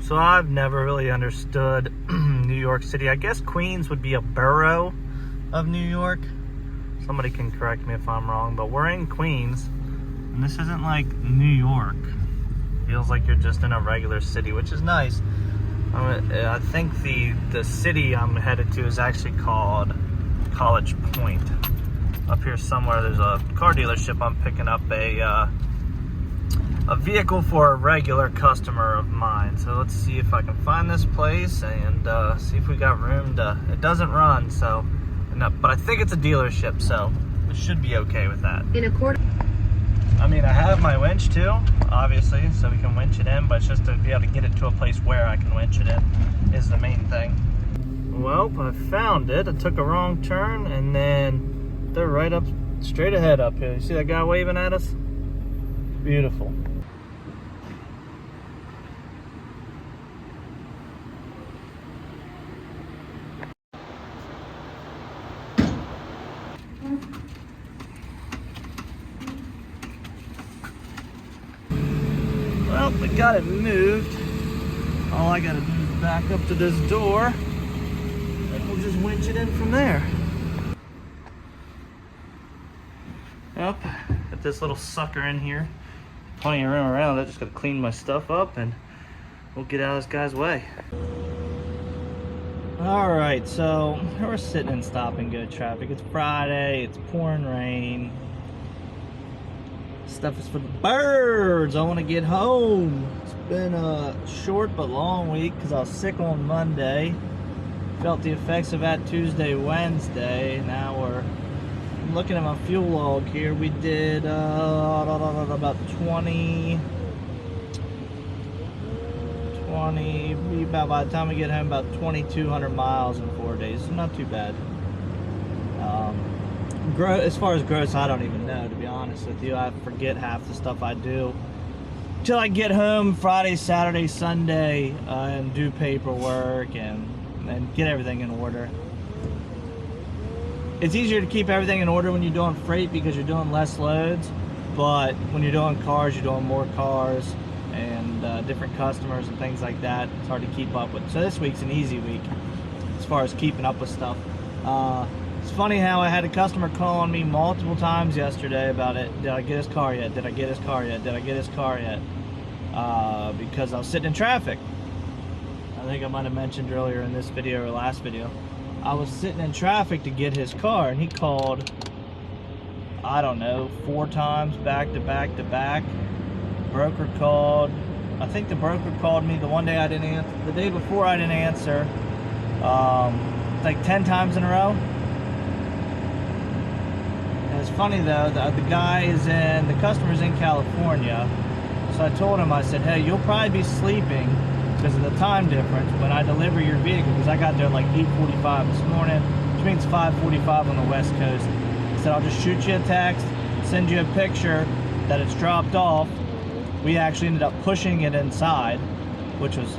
So I've never really understood New York City. I guess Queens would be a borough of New York. Somebody can correct me if I'm wrong, but we're in Queens, and this isn't like New York. Feels like you're just in a regular city, which is nice. I think the city I'm headed to is actually called College Point. Up here somewhere, there's a car dealership. I'm picking up a vehicle for a regular customer of mine. So let's see if I can find this place and see if we got room to. It doesn't run, so. But I think it's a dealership, so it should be okay with that. I mean, I have my winch too, obviously, so we can winch it in, but it's just to be able to get it to a place where I can winch it in is the main thing. Well, I found it. I took a wrong turn, and then they're right up, straight ahead up here. You see that guy waving at us? Beautiful. Well, we got it moved. All I gotta do is back up to this door, and we'll just winch it in from there. Yep, got this little sucker in here. Plenty of room around. I just gotta clean my stuff up, and we'll get out of this guy's way. All right, so we're sitting in stop and go traffic. It's Friday. It's pouring rain. Stuff is for the birds. I want to get home. It's been a short but long week because I was sick on Monday. Felt the effects of that Tuesday, Wednesday. Now I'm looking at my fuel log here. We did about 20, by the time we get home, about 2,200 miles in 4 days. So not too bad. As far as gross, I don't even know, to be honest with you. I forget half the stuff I do till I get home Friday, Saturday, Sunday, and do paperwork and get everything in order. It's easier to keep everything in order when you're doing freight because you're doing less loads, but when you're doing cars, you're doing more cars and different customers and things like that. It's hard to keep up with. So this week's an easy week as far as keeping up with stuff. It's funny how I had a customer call on me multiple times yesterday about it. Did I get his car yet? Did I get his car yet? Did I get his car yet? Because I was sitting in traffic. I think I might have mentioned earlier in this video or last video. I was sitting in traffic to get his car, and he called, I don't know, 4 times back to back to back. Broker called. I think the broker called me the one day I didn't answer. The day before I didn't answer. Like 10 times in a row. And it's funny though, the customer's in California. So I told him, I said, hey, you'll probably be sleeping because of the time difference when I deliver your vehicle, because I got there like 8:45 this morning, which means 5:45 on the West Coast. I said, I'll just shoot you a text, send you a picture that it's dropped off. We actually ended up pushing it inside, which was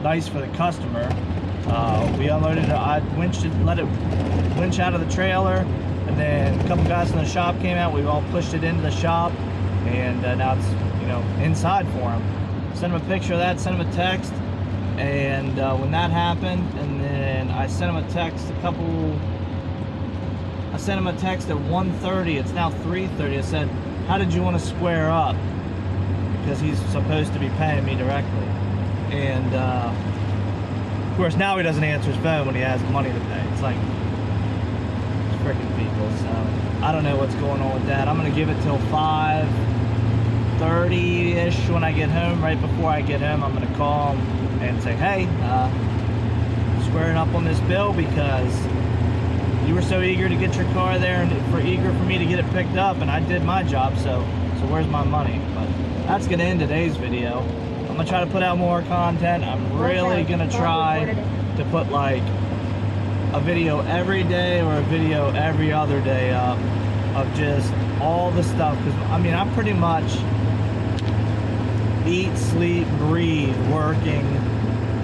nice for the customer. We unloaded it, I winched it, let it winch out of the trailer, and then a couple guys from the shop came out. We all pushed it into the shop, and now it's, inside for him. Sent him a picture of that, sent him a text, and when that happened, and then I sent him a text at 1:30. It's now 3:30. I said, how did you want to square up? Because he's supposed to be paying me directly. And of course now he doesn't answer his phone when he has money to pay. It's like freaking people. So I don't know what's going on with that. I'm gonna give it till 5:30-ish when I get home. Right before I get home, I'm gonna call him and say, hey, squaring up on this bill because you were so eager to get your car there and eager for me to get it picked up, and I did my job, so where's my money? But that's gonna end today's video. I'm gonna try to put out more content. I'm really gonna try to put like a video every day or a video every other day up of just all the stuff, because I mean, I'm pretty much eat, sleep, breathe, working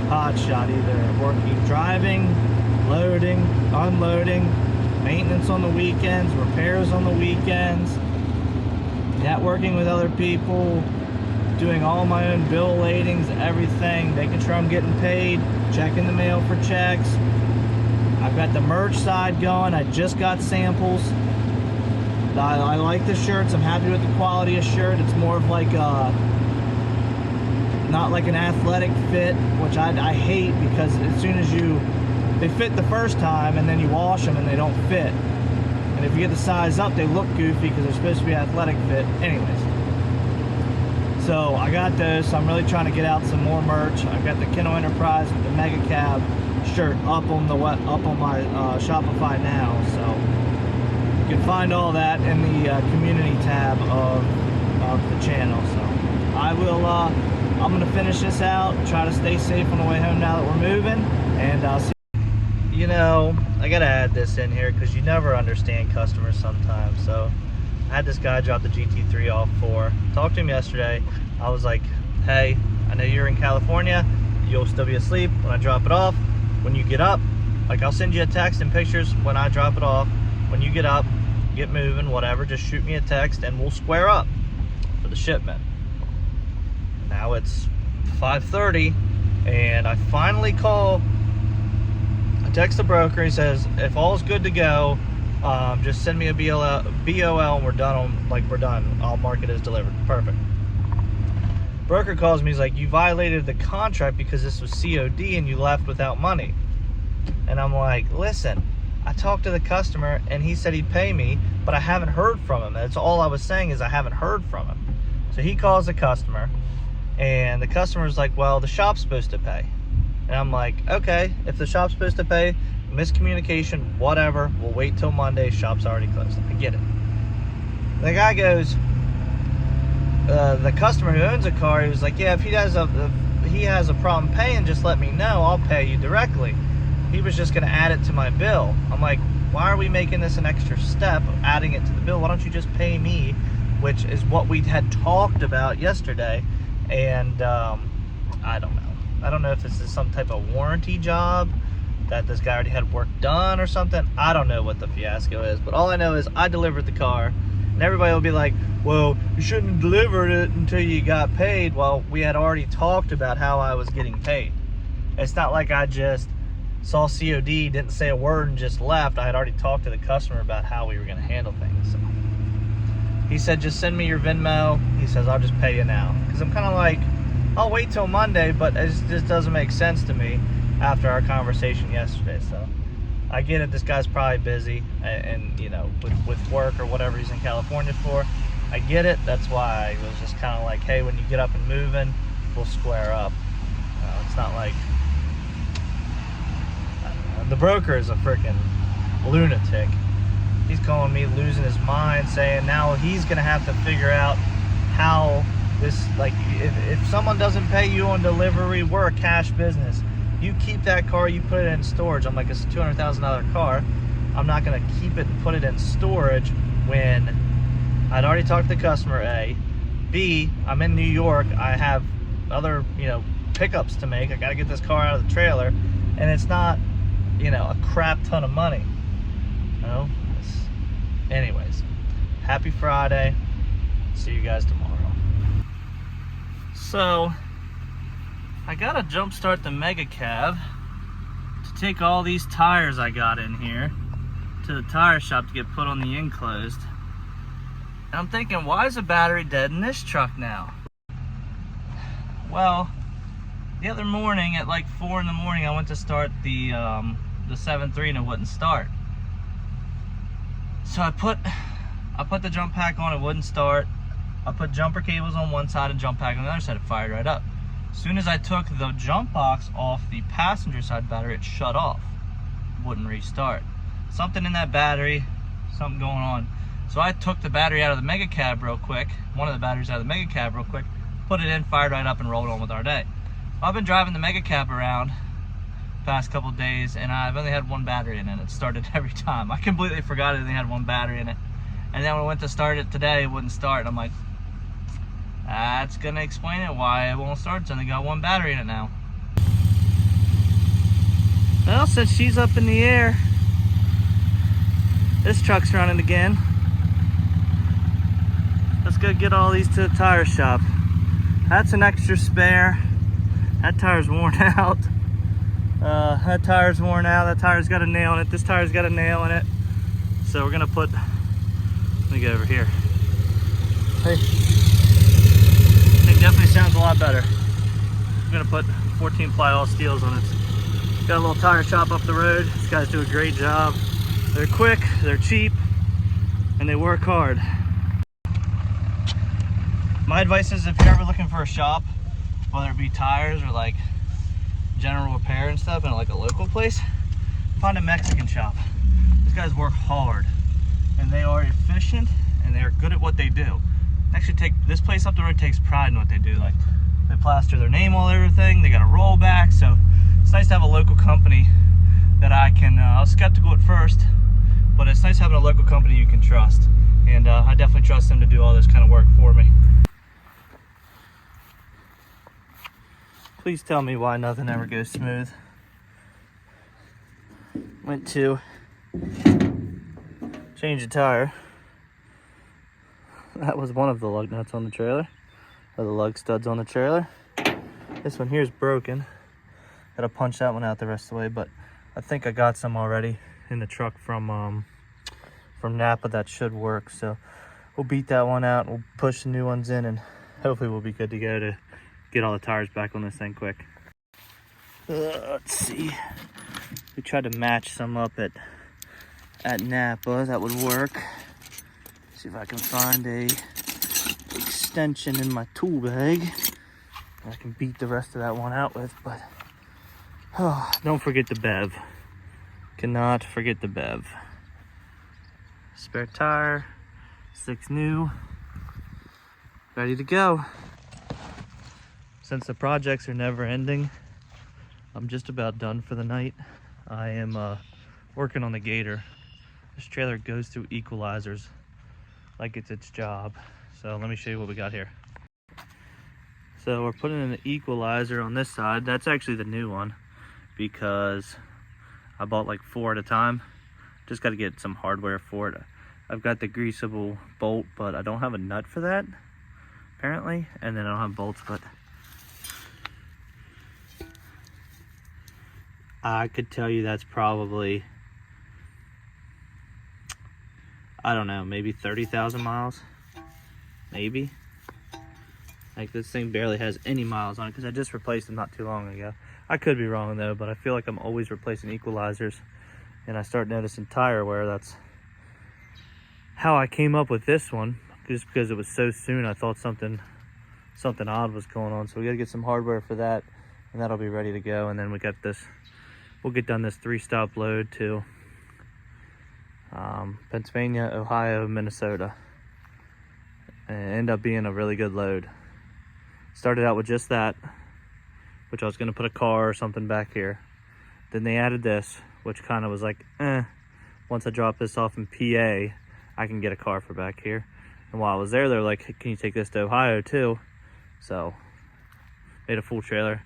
Hotshot, either working, driving, loading, unloading, maintenance on the weekends, repairs on the weekends, networking with other people, doing all my own bill ladings, everything, making sure I'm getting paid, checking the mail for checks. I've got the merch side going. I just got samples. I like the shirts. I'm happy with the quality of shirt. It's more of like not like an athletic fit, which I hate, because as soon as they fit the first time and then you wash them and they don't fit. And if you get the size up, they look goofy because they're supposed to be athletic fit. Anyways. So I got those, so I'm really trying to get out some more merch. I've got the Kennel Enterprise with the Mega Cab shirt up on my Shopify now, so you can find all that in the community tab of the channel. So I'm gonna finish this out, try to stay safe on the way home now that we're moving, and I'll see. You know, I gotta add this in here because you never understand customers sometimes. So I had this guy drop the GT3 off for. Talked to him yesterday. I was like, hey, I know you're in California. You'll still be asleep when I drop it off. When you get up, like, I'll send you a text and pictures when I drop it off. When you get up, get moving, whatever, just shoot me a text and we'll square up for the shipment. Now it's 5:30 and I finally call. I text the broker. He says, if all's good to go, just send me a BOL and we're done. We're done. I'll mark it as delivered. Perfect. Broker calls me. He's like, you violated the contract because this was COD and you left without money. And I'm like, listen, I talked to the customer and he said he'd pay me, but I haven't heard from him. That's all I was saying, is I haven't heard from him. So he calls the customer and the customer's like, well, the shop's supposed to pay. And I'm like, okay, if the shop's supposed to pay, miscommunication, whatever, we'll wait till Monday, shop's already closed. I get it. The guy goes, the customer who owns the car, he was like, yeah, if he has a problem paying, just let me know, I'll pay you directly. He was just gonna add it to my bill. I'm like, why are we making this an extra step of adding it to the bill? Why don't you just pay me, which is what we had talked about yesterday. And I don't know. I don't know if this is some type of warranty job that this guy already had work done or something. I don't know what the fiasco is, but all I know is I delivered the car, and everybody will be like, well, you shouldn't have delivered it until you got paid. Well, we had already talked about how I was getting paid. It's not like I just saw COD, didn't say a word, and just left. I had already talked to the customer about how we were going to handle things. So he said, just send me your Venmo. He says, I'll just pay you now. Because I'm kind of like, I'll wait till Monday, but it just doesn't make sense to me after our conversation yesterday. So I get it, this guy's probably busy and you know, with work or whatever he's in California for. I get it. That's why I was just kind of like, hey, when you get up and moving, we'll square up. It's not like, I don't know, the broker is a freaking lunatic. He's calling me losing his mind, saying now he's gonna have to figure out how this, like, if someone doesn't pay you on delivery, we're a cash business. You keep that car, you put it in storage. I'm like, it's a $200,000 car. I'm not gonna keep it and put it in storage when I'd already talked to the customer, A. B, I'm in New York. I have other, you know, pickups to make. I gotta get this car out of the trailer, and it's not, you know, a crap ton of money. You know? Anyways, happy Friday. See you guys tomorrow. So, I gotta jump start the Mega Cab to take all these tires I got in here to the tire shop to get put on the enclosed. And I'm thinking, why is the battery dead in this truck now? Well, the other morning at like 4 in the morning, I went to start the 7.3 and it wouldn't start. So I put the jump pack on, it wouldn't start. I put jumper cables on one side and jump pack on the other side, it fired right up. As soon as I took the jump box off the passenger side battery, it shut off. Wouldn't restart. Something in that battery, something going on. So I took the battery out of the Mega Cab real quick, one of the batteries out of the Mega Cab real quick, put it in, fired right up, and rolled on with our day. I've been driving the Mega Cab around the past couple of days, and I've only had one battery in it. It started every time. I completely forgot it only had one battery in it. And then when I went to start it today, it wouldn't start. And I'm like, that's gonna explain it, why it won't start. It's only got one battery in it now. Well, since she's up in the air, this truck's running again. Let's go get all these to the tire shop. That's an extra spare. That tire's worn out. That tire's worn out. That tire's got a nail in it. This tire's got a nail in it. So we're gonna put, let me go over here. Hey, it definitely sounds a lot better. I'm gonna put 14 ply all steels on it. Got a little tire shop up the road. These guys do a great job. They're quick, they're cheap, and they work hard. My advice is if you're ever looking for a shop, whether it be tires or like general repair and stuff, and like a local place, find a Mexican shop. These guys work hard and they are efficient and they are good at what they do. Actually, this place up the road takes pride in what they do. Like, they plaster their name all over everything. They got a rollback, so it's nice to have a local company that I was skeptical at first, but it's nice having a local company you can trust, and I definitely trust them to do all this kind of work for me. Please tell me why nothing ever goes smooth. Went to change a tire. That was one of the lug nuts on the trailer, or the lug studs on the trailer. This one here is broken. Gotta punch that one out the rest of the way, but I think I got some already in the truck from Napa that should work. So we'll beat that one out, we'll push the new ones in, and hopefully we'll be good to go to get all the tires back on this thing quick. Let's see. We tried to match some up at Napa. That would work. See if I can find a extension in my tool bag that I can beat the rest of that one out with. But don't forget the bev. Cannot forget the bev. Spare tire, 6 new, ready to go. Since the projects are never ending, I'm just about done for the night. I am working on the Gator. This trailer goes through equalizers like it's its job. So let me show you what we got here. So we're putting in the equalizer on this side. That's actually the new one because I bought like 4 at a time. Just got to get some hardware for it. I've got the greasable bolt, but I don't have a nut for that apparently, and then I don't have bolts, but I could tell you that's probably, I don't know, maybe 30,000 miles, maybe. Like, this thing barely has any miles on it because I just replaced them not too long ago. I could be wrong though, but I feel like I'm always replacing equalizers, and I start noticing tire wear. That's how I came up with this one, just because it was so soon. I thought something odd was going on, so we gotta get some hardware for that, and that'll be ready to go. And then we got this, we'll get done this 3-stop load to Pennsylvania, Ohio, Minnesota, and end up being a really good load. Started out with just that, which I was going to put a car or something back here. Then they added this, which kind of was like, once I drop this off in PA, I can get a car for back here. And while I was there, they're like, hey, can you take this to Ohio too? So made a full trailer,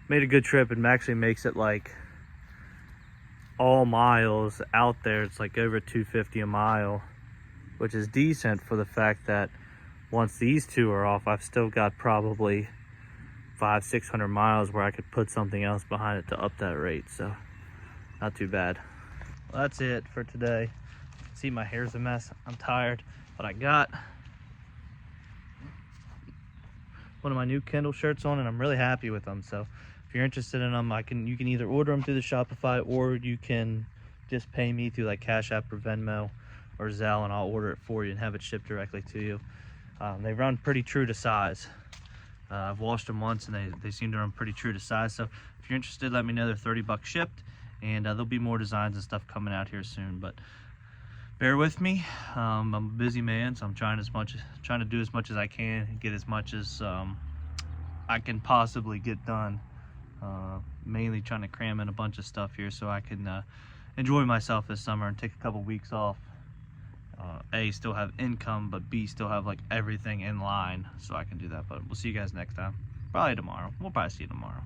made a good trip, and actually makes it like all miles out there. It's like over 250 a mile, which is decent for the fact that once these two are off, I've still got probably 500-600 miles where I could put something else behind it to up that rate. So not too bad. Well, that's it for today. See, my hair's a mess. I'm tired, but I got one of my new Kindle shirts on, and I'm really happy with them. So if you're interested in them, you can either order them through the Shopify, or you can just pay me through like Cash App or Venmo or Zelle, and I'll order it for you and have it shipped directly to you. They run pretty true to size. I've washed them once, and they seem to run pretty true to size. So if you're interested, let me know. They're $30 shipped, and there'll be more designs and stuff coming out here soon. But bear with me. I'm a busy man, so I'm trying to do as much as I can and get as much as I can possibly get done. Mainly trying to cram in a bunch of stuff here so I can enjoy myself this summer and take a couple weeks off. A, still have income, but B, still have like everything in line so I can do that. But we'll see you guys next time. Probably tomorrow. We'll probably see you tomorrow.